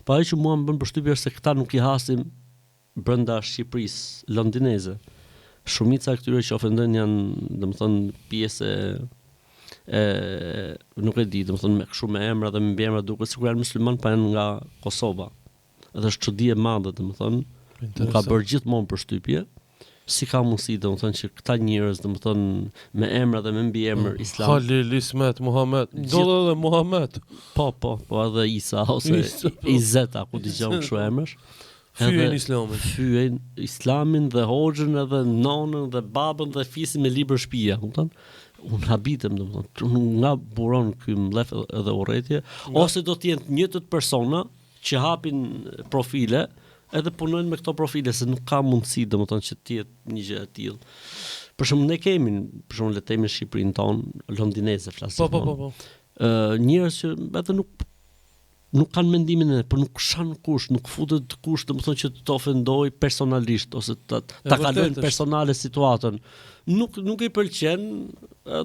Pa ajo që mua më bën përshtypje është se këta nuk i hasim brenda Shqipërisë londineze. Shumica e këtyre që ofendojnë janë, domethënë, pjesë nuk e di, domethënë me emra dhe me mbiemra duket sikur janë musliman pa janë nga Kosova. Edhe është çudi e madhe, domethënë, më ka bërë gjithmonë përshtypje. Si ka mundësi, domethënë, që këta njerëz, domethënë, me emra dhe me mbiemër islam. Halil, Ismet, Muhammed, edhe Muhammed. Po, edhe Isa ose Izeta, ku dëgjon kështu emrash. Fyen islamin dhe hoxhën edhe nonën dhe babën dhe fisin me libër shtëpia, kupton? Unë habitem, domethënë, nga buron ky mllef edhe urrëtie, ose do të jenë njëjtët persona që hapin profile edhe punojnë me këto profile, se nuk ka mundësi, domethënë, që të jetë një gjë e tillë. Për shembull, ne kemi, për shembull, le të themi në Shqipërinë tonë londineze flasim. Po. Njerëz që edhe nuk kanë mendimin e, por nuk shan kush, nuk futet kush, domethënë që të ofendoj personalisht ose ta kalojnë personale situatën. Nuk i pëlqen,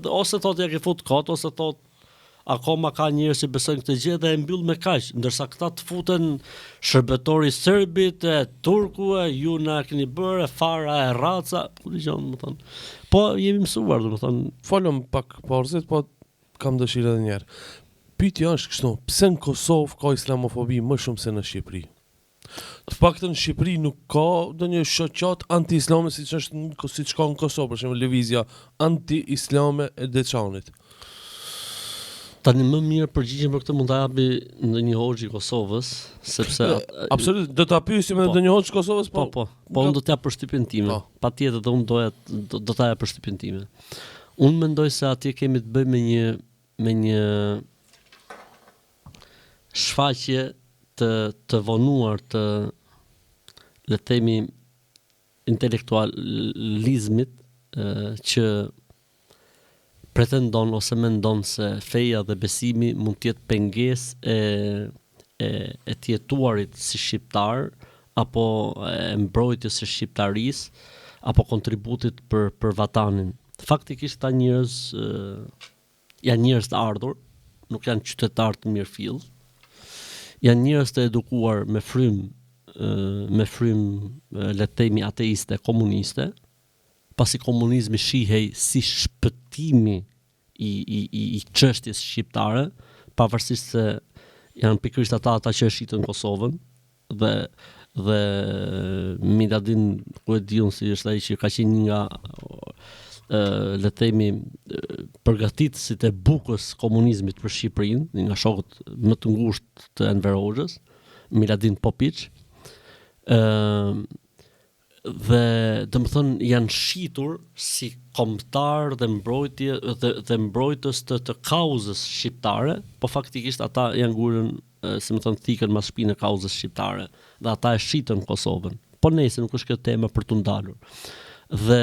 ose thotë ja ke fut kot, ose thotë akoma ka njerëz që besojnë këtë gjë dhe e mbyll me kaq, ndërsa këta të futen shërbëtori serbit, turku, ju na keni bërë fara e raca, ku dëgjon, domethënë. Po jemi mësuar, domethënë. Folëm pak porzit, po kam dëshirë edhe një herë. Pyetja është kështu, pse në Kosovë ka islamofobi më shumë se në Shqipëri? Të paktën në Shqipëri nuk ka ndonjë shoqat anti-islame siç ka në Kosovë, për shembull lëvizja anti-islame e Deçanit. Tani më mirë përgjigjen për këtë mund ta japi ndonjë hoxh i Kosovës, sepse absolutisht do ta pyesim edhe ndonjë hoxh i Kosovës, po unë do t'jap përshtypjen time. Patjetër do unë do ta jap përshtypjen time. Unë mendoj se atje kemi të bëjmë me një shfaqje të vonuar të, le të themi, intelektualizmit që pretendon ose mendon se feja dhe besimi mund të jetë pengesë e të jetuarit si shqiptar apo e mbrojtjes së shqiptarisë apo kontributit për vatanin. Faktikisht ta njerëz janë njerëz të ardhur, nuk janë qytetarë të mirëfill. Janë njerëz të edukuar me frym, le të themi ateiste, komuniste, pasi komunizmi shihej si shpëtimi i çështjes shqiptare, pavarësisht se janë pikërisht ata që e shitën Kosovën dhe Miladin, ku e diun si është ai që ka qenë nga le të themi përgatitësit e bukës komunizmit për Shqipërinë, nga shokët më të ngushtë të Enver Hoxhës, Miladin Popić, dhe domethënë janë shitur si kombëtar dhe mbrojtje dhe mbrojtës të kauzës shqiptare, po faktikisht ata janë ngurën, si më thon, thikën mas shpinën e kauzës shqiptare dhe ata e shitën Kosovën. Po nëse nuk është kjo tema për tu ndalur. Dhe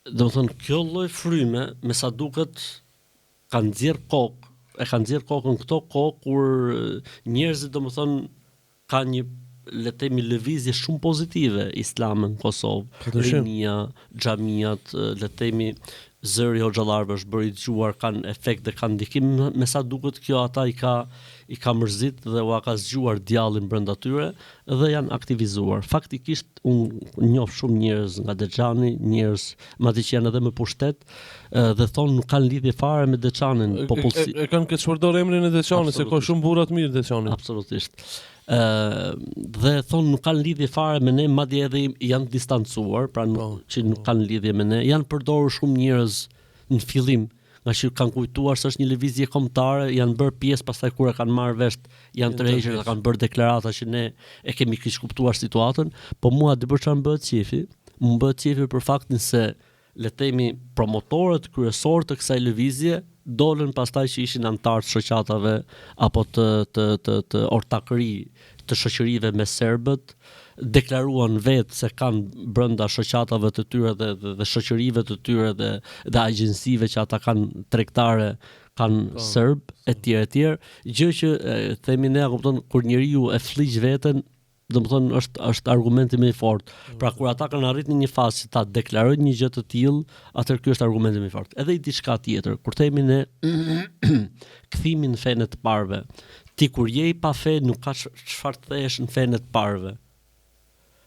domethënë kjo lloj fryme me sa duket ka nxjerr kokën këto kohë kur njerëzit domethënë ka një, le të themi, lëvizje shumë pozitive islame në Kosovë, rinia, xhamiat, le të themi, zëri hoxhallarëve është bërë i dëgjuar, kanë efekt dhe kanë ndikim, me sa duket kjo ata i ka mërzit dhe u ka zgjuar djallin brenda tyre dhe janë aktivizuar. Faktikisht unë njoh shumë njerëz nga Deçani, njerëz madje që janë edhe me pushtet dhe thonë nuk kanë lidhje fare me Deçanin, popullsi. E kanë këtë shpërdor emrin e Deçanit, se ka shumë burra të mirë Deçanit. Absolutisht. Dhe thonë nuk kanë lidhje fare me ne, madje edhe janë distancuar, pra që nuk kanë lidhje me ne. Janë përdorur shumë njerëz në fillim, nga që kanë kujtuar se është një lëvizje kombëtare, janë bërë pjesë, pastaj kur e kanë marrë vesh, janë tërhequr dhe kanë bërë deklarata që ne e kemi kish kuptuar situatën, po mua di për çfarë më bëhet qefi? Më bëhet qefi për faktin se, le të themi, promotorët kryesorë të kësaj lëvizje dolën pastaj që ishin antar të shoqatave apo të ortakëri të shoqërive me serbët, deklaruan vetë se kanë brenda shoqatave të tyre dhe shoqërive të tyre dhe agjensive që ata kanë tregtare, kanë serb etj. Gjë që themi ne, kupton, kur njeriu e fliq veten, domethënë është argumenti më i fortë. Pra kur ata kanë arritur në një fazë që ta deklarojnë një gjë të tillë, atëherë ky është argumenti më i fortë. Edhe i diçka tjetër, kur themi ne kthimin në fenë të parëve, ti kur je i pa fe nuk ka çfarë të thesh në fenë të parëve.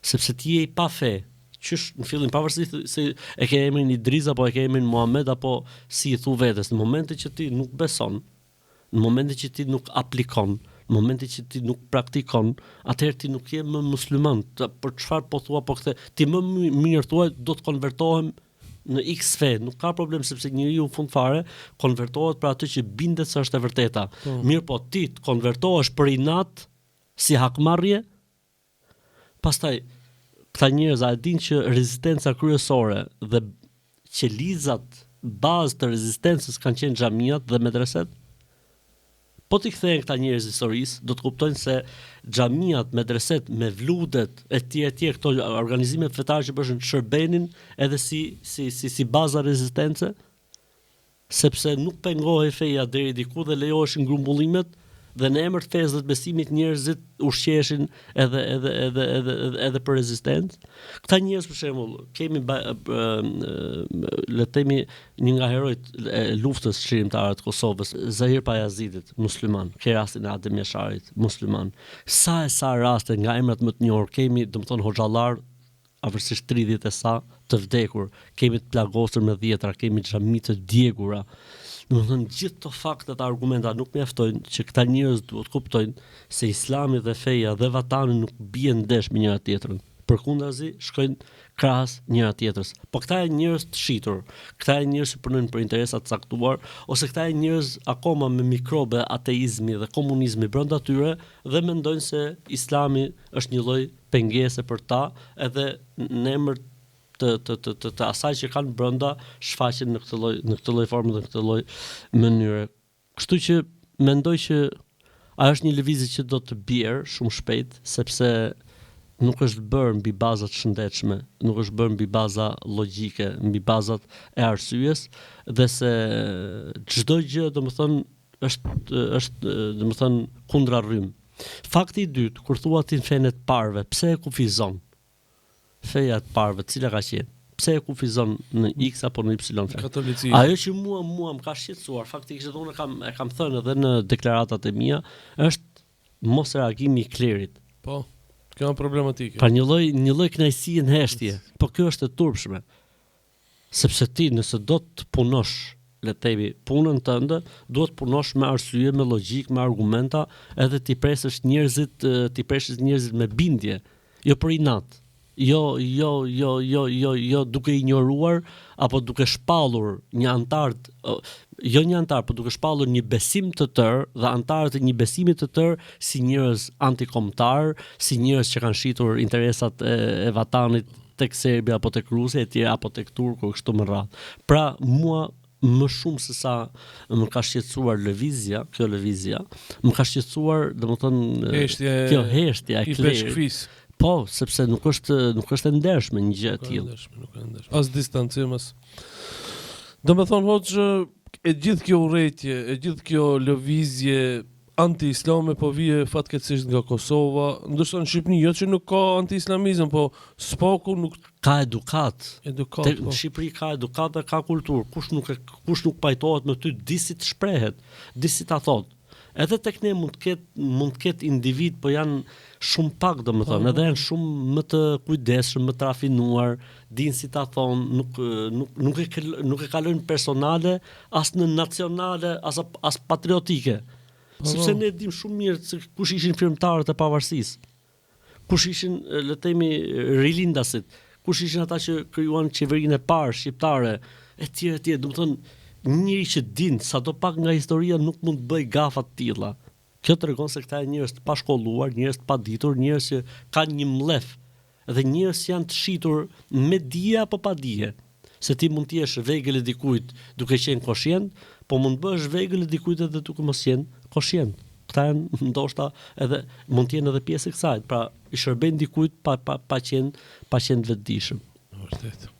Sepse ti je i pa fe. Qysh në fillim pavarësisht se e ke emrin Idris apo e ke emrin Muhamet apo si i thu vetes, në momentin që ti nuk beson, në momentin që ti nuk aplikon, në momentin që ti nuk praktikon, atëherë ti nuk je më musliman. Për çfarë po thua po kthe, ti më mirë thuaj do të konvertohem në X fe, nuk ka problem sepse njeriu fund fare konvertohet për atë që bindet se është e vërteta. Mirë po ti të konvertohesh për inat si hakmarrje, pastaj këta njerëz a din që rezistenca kryesore dhe qelizat bazë të rezistencës kanë qenë xhamiat dhe medreset? Po t'i kthehen këta njerëz historisë, do të kuptojnë se xhamiat, medreset me vludet e tjerë këto organizime fetare që bëshën shërbenin edhe si baza rezistence, sepse nuk pengohej feja deri diku dhe lejoheshin grumbullimet dhe në emër të fesë dhe të besimit njerëzit ushqeshin edhe për rezistencë. Këta njerëz për shembull, kemi le të themi një nga herojt e luftës shqirimtare të Kosovës, Zahir Pajazidit, musliman, ke rastin e Adem Jasharit, musliman. Sa raste nga emrat më të njohur kemi, domethënë hoxhallar afërsisht 30 e sa të vdekur, kemi të plagosur me dhjetra, kemi xhami të djegura. Domethënë gjithë këto fakte dhe argumenta nuk mjaftojnë që këta njerëz duhet kuptojnë se Islami dhe feja dhe vatani nuk bien ndesh me njëra tjetrën. Përkundazi shkojnë krahas njëra tjetrës. Po këta janë njerëz të shitur, këta janë njerëz që punojnë për interesa të caktuar, ose këta janë njerëz akoma me mikrobe ateizmi dhe komunizmi brenda tyre dhe mendojnë se Islami është një lloj pengese për ta, edhe në emër të asaj që kanë brenda shfaqen në këtë lloj forme dhe në këtë lloj mënyre. Kështu që mendoj që ajo është një lëvizje që do të bjerë shumë shpejt, sepse nuk është bërë mbi baza të shëndetshme, nuk është bërë mbi baza logjike, mbi bazat e arsyes, dhe se çdo gjë domethënë është domethënë kundra rrym. Fakti i dytë, kur thua ti në fenë të parëve, pse e kufizon? Feja të parëve, cila ka qenë? Pse e kufizon në X apo në Y fe? Katolicizmi. Ajo që mua më ka shqetësuar, faktikisht unë e kam thënë edhe në deklaratat e mia, është mos reagimi i klerit. Po, kjo është problematike. Pra një lloj kënaqësie në heshtje. Po kjo është e turpshme. Sepse ti nëse do të punosh, le të themi, punën tënde, duhet të punosh me arsye, me logjik, me argumenta, edhe ti presësh njerëzit me bindje, jo për inat. Jo duke injoruar apo duke shpallur një antar, po duke shpallur një besim të tërë dhe antarët e një besimi të tërë si njerëz antikombëtar, si njerëz që kanë shitur interesat e vatanit tek Serbia apo tek Rusja etj apo tek Turku kështu më radh. Pra mua më shumë se sa më ka shqetësuar kjo lëvizja, më ka shqetësuar domethënë kjo heshtja e klerit. Po, sepse nuk është e ndershme një gjë e tillë. Nuk është ndershme. As distancim as. Domethënë hoxh, e gjithë kjo urrëtie, e gjithë kjo lëvizje anti-islame po vije fatkeqësisht nga Kosova, ndoshta në Shqipëri jo që nuk ka anti-islamizëm, po s'poku nuk ka edukat. Po. Në Shqipëri ka edukat dhe ka kulturë. Kush nuk pajtohet me ty, di si të shprehet, di si ta thot. Edhe tek ne mund të ketë individ, po janë shumë pak domethënë, edhe janë shumë më të kujdesshëm, më të rafinuar, dinë si ta thonë, nuk e kalojnë personale, as në nacionale, as patriotike. Sepse ne dim shumë mirë se kush ishin firmtarët e pavarësisë. Kush ishin, le të themi, rilindasit, kush ishin ata që krijuan qeverinë e parë shqiptare, etj, domethënë njëri që din sadopak nga historia nuk mund të bëj gafa të tilla. Kjo tregon se këta janë njerëz të pashkolluar, njerëz të paditur, njerëz që kanë një mllef dhe njerëz që janë të shitur me dije apo pa dije. Se ti mund të jesh vegël e dikujt duke qenë koshient, po mund të bësh vegël e dikujt edhe duke mos qenë koshient. Këta janë ndoshta edhe mund të jenë edhe pjesë e kësaj. Pra i shërbejnë dikujt pa qenë vetëdijshëm. Vërtet.